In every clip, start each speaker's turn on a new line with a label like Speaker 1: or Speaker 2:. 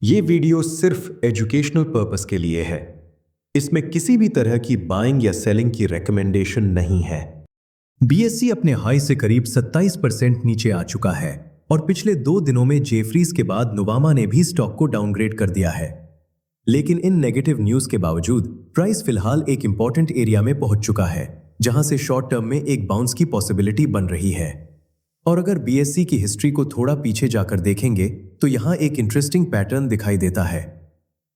Speaker 1: ये वीडियो सिर्फ educational purpose के लिए है। इसमें किसी भी तरह की बाइंग या सेलिंग की रिकमेंडेशन नहीं है। बीएससी अपने हाई से करीब 27% नीचे आ चुका है और पिछले 2 दिनों में जेफरीज के बाद नुवामा ने भी स्टॉक को डाउनग्रेड कर दिया है। लेकिन इन नेगेटिव न्यूज के बावजूद प्राइस फिलहाल एक इंपॉर्टेंट एरिया में पहुंच चुका है, जहां से शॉर्ट टर्म में एक बाउंस की पॉसिबिलिटी बन रही है। और अगर बीएससी की हिस्ट्री को थोड़ा पीछे जाकर देखेंगे तो यहां एक इंटरेस्टिंग पैटर्न दिखाई देता है।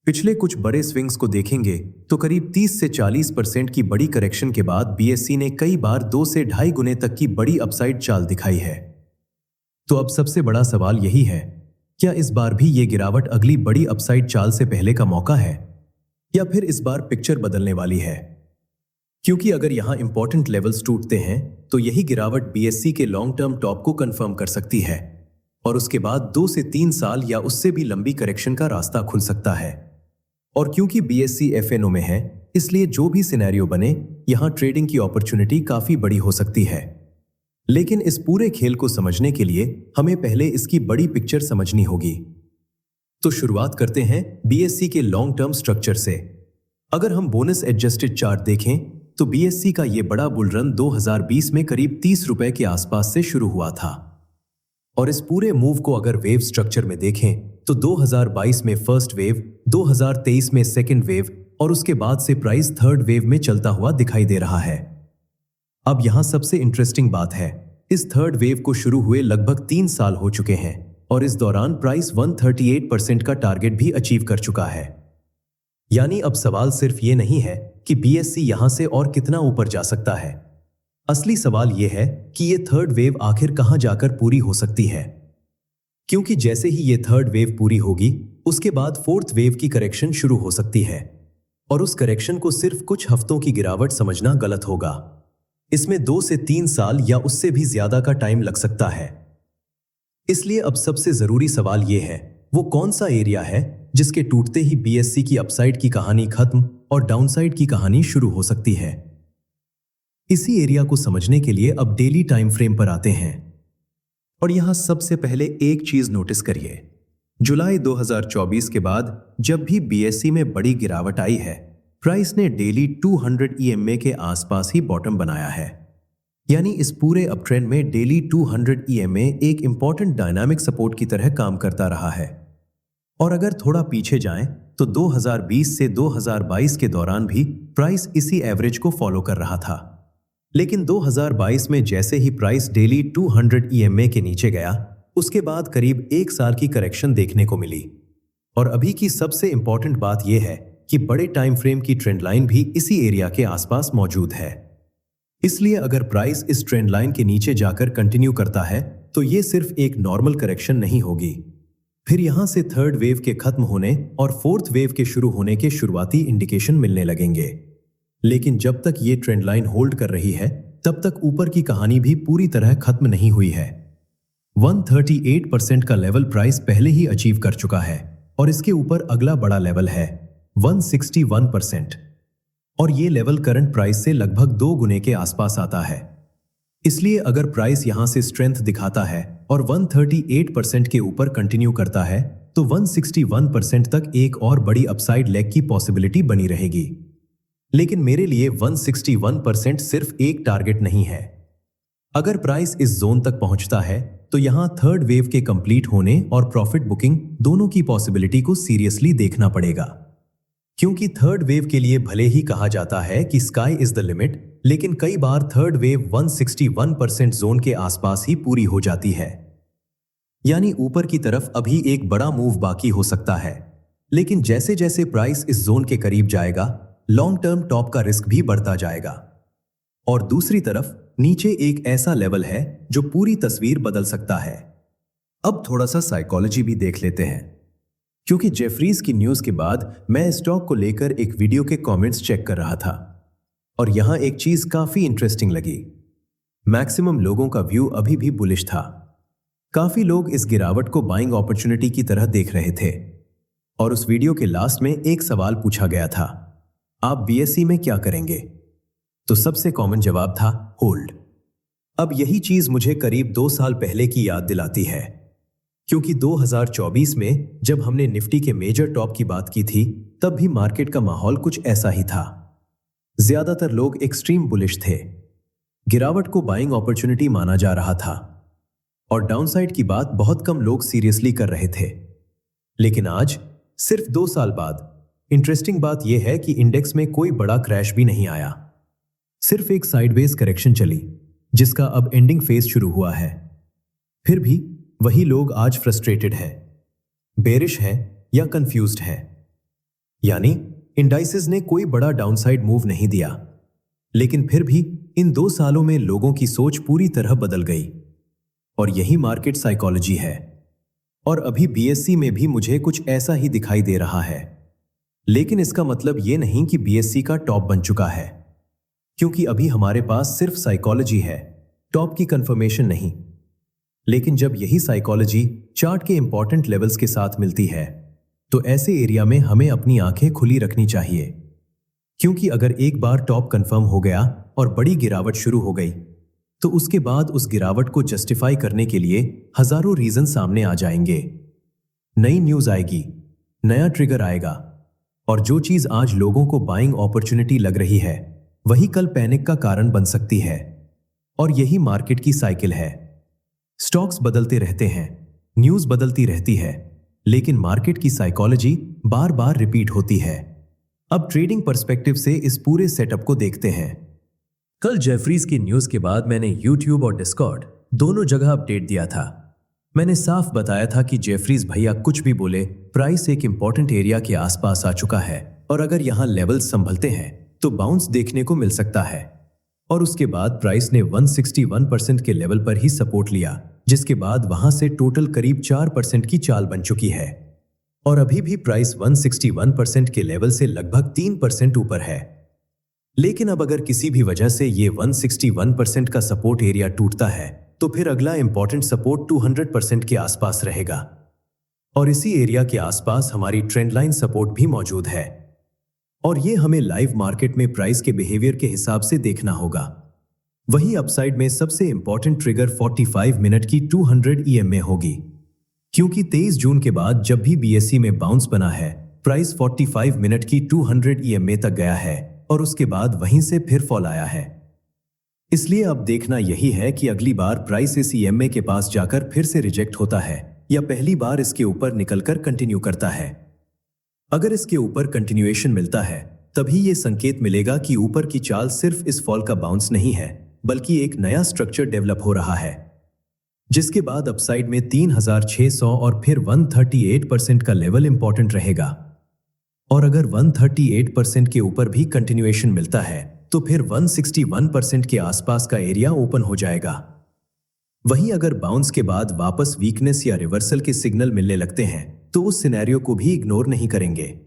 Speaker 1: पिछले कुछ बड़े स्विंग्स को देखेंगे तो करीब 30 से 40% की बड़ी करेक्शन के बाद बीएससी ने कई बार 2 से ढाई गुने तक की बड़ी अपसाइड चाल दिखाई है। तो अब सबसे बड़ा सवाल यही है, क्या इस बार भी ये गिरावट अगली बड़ी अपसाइड चाल से पहले का मौका है, या फिर इस बार पिक्चर बदलने वाली है? क्योंकि अगर यहां इंपॉर्टेंट लेवल्स टूटते हैं तो यही गिरावट बीएससी के लॉन्ग टर्म टॉप को कंफर्म कर सकती है और उसके बाद 2 से 3 साल या उससे भी लंबी करेक्शन का रास्ता खुल सकता है। और क्योंकि बीएससी एफएनओ में है, इसलिए जो भी सिनेरियो बने, यहां ट्रेडिंग की अपॉर्चुनिटी काफी बड़ी हो सकती है। लेकिन इस पूरे खेल को समझने के लिए हमें पहले इसकी बड़ी पिक्चर समझनी होगी। तो शुरुआत करते हैं बीएससी के लॉन्ग टर्म स्ट्रक्चर से। अगर हम बोनस एडजस्टेड चार्ट देखें तो बीएससी का यह बड़ा बुल रन 2020 में करीब 30 रुपए के आसपास से शुरू हुआ था। और इस पूरे मूव को अगर वेव स्ट्रक्चर में देखें तो 2022 में फर्स्ट वेव, 2023 में सेकंड वेव और उसके बाद से प्राइस थर्ड वेव में चलता हुआ दिखाई दे रहा है। अब यहां सबसे इंटरेस्टिंग बात है, इस थर्ड वेव को शुरू हुए लगभग 3 साल हो चुके हैं और इस दौरान प्राइस 138% का टारगेट भी अचीव कर चुका है। यानी अब सवाल सिर्फ ये नहीं है कि बीएससी यहां से और कितना ऊपर जा सकता है। असली सवाल यह है कि यह थर्ड वेव आखिर कहां जाकर पूरी हो सकती है। क्योंकि जैसे ही यह थर्ड वेव पूरी होगी, उसके बाद फोर्थ वेव की करेक्शन शुरू हो सकती है और उस करेक्शन को सिर्फ कुछ हफ्तों की गिरावट समझना गलत होगा। इसमें 2 से 3 साल या उससे भी ज्यादा का टाइम लग सकता है। इसलिए अब सबसे जरूरी सवाल यह है, वो कौन सा एरिया है जिसके टूटते ही बीएससी की अपसाइड की कहानी खत्म और डाउनसाइड की कहानी शुरू हो सकती है। इसी एरिया को समझने के लिए अब डेली टाइम फ्रेम पर आते हैं। और यहां सबसे पहले एक चीज नोटिस करिए, जुलाई 2024 के बाद जब भी बीएससी में बड़ी गिरावट आई है, प्राइस ने डेली 200 ईएमए के आसपास ही बॉटम बनाया है। यानी इस पूरे अपट्रेंड में डेली 200 ईएमए एक इंपॉर्टेंट डायनामिक सपोर्ट की तरह काम करता रहा है। और अगर थोड़ा पीछे जाएं तो 2020 से 2022 के दौरान भी प्राइस इसी एवरेज को फॉलो कर रहा था। लेकिन 2022 में जैसे ही प्राइस डेली 200 ईएमए के नीचे गया, उसके बाद करीब 1 साल की करेक्शन देखने को मिली। और अभी की सबसे इंपॉर्टेंट बात यह है कि बड़े टाइम फ्रेम की ट्रेंड लाइन भी इसी एरिया के आसपास मौजूद है। इसलिए अगर प्राइस इस ट्रेंड लाइन के नीचे जाकर कंटिन्यू करता है तो यह सिर्फ एक नॉर्मल करेक्शन नहीं होगी। फिर यहां से थर्ड वेव के खत्म होने और फोर्थ वेव के शुरू होने के शुरुआती इंडिकेशन मिलने लगेंगे। लेकिन जब तक ये ट्रेंड लाइन होल्ड कर रही है, तब तक ऊपर की कहानी भी पूरी तरह खत्म नहीं हुई है। 138% का लेवल प्राइस पहले ही अचीव कर चुका है और इसके ऊपर अगला बड़ा लेवल है 161%। और ये लेवल करंट प्राइस से लगभग 2 गुने के आसपास आता है। इसलिए अगर प्राइस यहां से स्ट्रेंथ दिखाता है और 138% के ऊपर कंटिन्यू करता है तो 161% तक एक और बड़ी अपसाइड लेग की पॉसिबिलिटी बनी रहेगी। लेकिन मेरे लिए 161% सिर्फ एक टारगेट नहीं है। अगर प्राइस इस जोन तक पहुंचता है तो यहां थर्ड वेव के कंप्लीट होने और प्रॉफिट बुकिंग दोनों की पॉसिबिलिटी को सीरियसली देखना पड़ेगा। क्योंकि थर्ड वेव के लिए भले ही कहा जाता है कि स्काई इज द लिमिट, लेकिन कई बार थर्ड वेव 161% जोन के आसपास ही पूरी हो जाती है। यानी ऊपर की तरफ अभी एक बड़ा मूव बाकी हो सकता है, लेकिन जैसे जैसे प्राइस इस जोन के करीब जाएगा, लॉन्ग टर्म टॉप का रिस्क भी बढ़ता जाएगा। और दूसरी तरफ नीचे एक ऐसा लेवल है जो पूरी तस्वीर बदल सकता है। अब थोड़ा सा साइकोलॉजी भी देख लेते हैं, क्योंकि जेफरीज की न्यूज के बाद मैं स्टॉक को लेकर एक वीडियो के कमेंट्स चेक कर रहा था और यहां एक चीज काफी इंटरेस्टिंग लगी। मैक्सिमम लोगों का व्यू अभी भी बुलिश था। काफी लोग इस गिरावट को बाइंग अपॉर्चुनिटी की तरह देख रहे थे। और उस वीडियो के लास्ट में एक सवाल पूछा गया था, आप बीएससी में क्या करेंगे? तो सबसे कॉमन जवाब था होल्ड। अब यही चीज मुझे करीब 2 साल पहले की याद दिलाती है। क्योंकि 2024 में जब हमने निफ्टी के मेजर टॉप की बात की थी, तब भी मार्केट का माहौल कुछ ऐसा ही था। ज्यादातर लोग एक्सट्रीम बुलिश थे। गिरावट को बाइंग अपॉर्चुनिटी माना जा रहा था और डाउनसाइड की बात बहुत कम लोग सीरियसली कर रहे थे। लेकिन आज, सिर्फ 2 साल बाद, इंटरेस्टिंग बात यह है कि इंडेक्स में कोई बड़ा क्रैश भी नहीं आया। सिर्फ एक साइडवेज करेक्शन चली, जिसका अब एंडिंग फेज शुरू हुआ है। फिर भी वही लोग आज फ्रस्ट्रेटेड हैं, बेरिश हैं या कंफ्यूज्ड हैं। यानी इंडाइसेस ने कोई बड़ा डाउनसाइड मूव नहीं दिया, लेकिन फिर भी इन 2 सालों में लोगों की सोच पूरी तरह बदल गई। और यही मार्केट साइकोलॉजी है। और अभी बीएससी में भी मुझे कुछ ऐसा ही दिखाई दे रहा है। लेकिन इसका मतलब यह नहीं कि बीएससी का टॉप बन चुका है, क्योंकि अभी हमारे पास सिर्फ साइकोलॉजी है, टॉप की कंफर्मेशन नहीं। लेकिन जब यही साइकोलॉजी चार्ट के इंपॉर्टेंट लेवल्स के साथ मिलती है, तो ऐसे एरिया में हमें अपनी आंखें खुली रखनी चाहिए। क्योंकि अगर एक बार टॉप कंफर्म हो गया और बड़ी गिरावट शुरू हो गई, तो उसके बाद उस गिरावट को जस्टिफाई करने के लिए हजारों रीजन सामने आ जाएंगे। नई न्यूज आएगी, नया ट्रिगर आएगा, और जो चीज आज लोगों को बाइंग अपॉर्चुनिटी लग रही है, वही कल पैनिक का कारण बन सकती है। और यही मार्केट की साइकिल है। स्टॉक्स बदलते रहते हैं, न्यूज बदलती रहती है, लेकिन मार्केट की साइकोलॉजी बार बार रिपीट होती है। अब ट्रेडिंग पर्सपेक्टिव से इस पूरे सेटअप को देखते हैं। कल जेफरीज की न्यूज के बाद मैंने यूट्यूब और डिस्कॉर्ड दोनों जगह अपडेट दिया था। मैंने साफ बताया था कि जेफरीज भैया कुछ भी बोले, प्राइस एक इंपॉर्टेंट एरिया के आसपास आ चुका है और अगर यहां लेवल्स संभलते हैं तो बाउंस देखने को मिल सकता है। और उसके बाद प्राइस ने 161% के लेवल पर ही सपोर्ट लिया, जिसके बाद वहां से टोटल करीब 4% की चाल बन चुकी है। और अभी भी प्राइस 161% के लेवल से लगभग 3% ऊपर है। लेकिन अब अगर किसी भी वजह से ये 161% का सपोर्ट एरिया टूटता है, तो फिर अगला इंपॉर्टेंट सपोर्ट 200% के आसपास रहेगा। और इसी एरिया के आसपास हमारी ट्रेंड लाइन सपोर्ट भी मौजूद है। और ये हमें लाइव मार्केट में प्राइस के बिहेवियर के हिसाब से देखना होगा। वही अपसाइड में सबसे इंपॉर्टेंट ट्रिगर 45 मिनट की 200 EMA होगी, क्योंकि 23 जून के बाद जब भी बीएससी में बाउंस बना है, प्राइस 45 मिनट की 200 EMA तक गया है और उसके बाद वहीं से फिर फॉल आया है। इसलिए अब देखना यही है कि अगली बार प्राइस इस EMA के पास जाकर फिर से रिजेक्ट होता है या पहली बार इसके ऊपर निकलकर कंटिन्यू करता है। अगर इसके ऊपर कंटिन्यूएशन मिलता है, तभी यह संकेत मिलेगा कि ऊपर की चाल सिर्फ इस फॉल का बाउंस नहीं है, बल्कि एक नया स्ट्रक्चर डेवलप हो रहा है, जिसके बाद अपसाइड में 3600 और फिर 138% का लेवल इंपॉर्टेंट रहेगा। और अगर 138% के ऊपर भी कंटिन्यूएशन मिलता है, तो फिर 161% के आसपास का एरिया ओपन हो जाएगा। वहीं अगर बाउंस के बाद वापस वीकनेस या रिवर्सल के सिग्नल मिलने लगते हैं, तो उस सिनेरियो को भी इग्नोर नहीं करेंगे।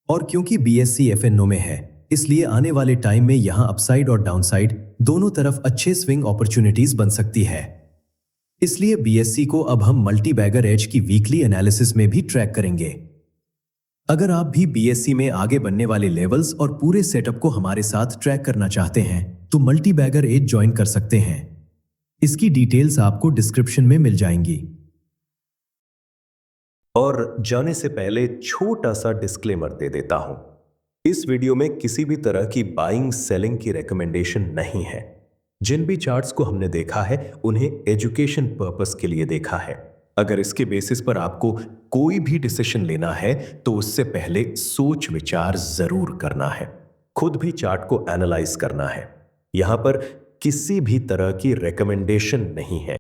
Speaker 1: और क्योंकि बीएससी FNO में है, इसलिए आने वाले टाइम में यहां अपसाइड और डाउनसाइड दोनों तरफ अच्छे स्विंग अपॉर्चुनिटीज बन सकती है। इसलिए बीएससी को अब हम मल्टी बैगर एज की वीकली एनालिसिस में भी ट्रैक करेंगे। अगर आप भी बीएससी में आगे बनने वाले लेवल्स और पूरे सेटअप को हमारे साथ ट्रैक करना चाहते हैं, तो मल्टी बैगर एज ज्वाइन कर सकते हैं। इसकी डिटेल्स आपको डिस्क्रिप्शन में मिल जाएंगी।
Speaker 2: और जाने से पहले छोटा सा डिस्क्लेमर दे देता हूं, इस वीडियो में किसी भी तरह की बाइंग सेलिंग की रिकमेंडेशन नहीं है। जिन भी चार्ट्स को हमने देखा है, उन्हें एजुकेशन पर्पस के लिए देखा है। अगर इसके बेसिस पर आपको कोई भी डिसीजन लेना है, तो उससे पहले सोच विचार जरूर करना है, खुद भी चार्ट को एनालाइज करना है। यहां पर किसी भी तरह की रिकमेंडेशन नहीं है।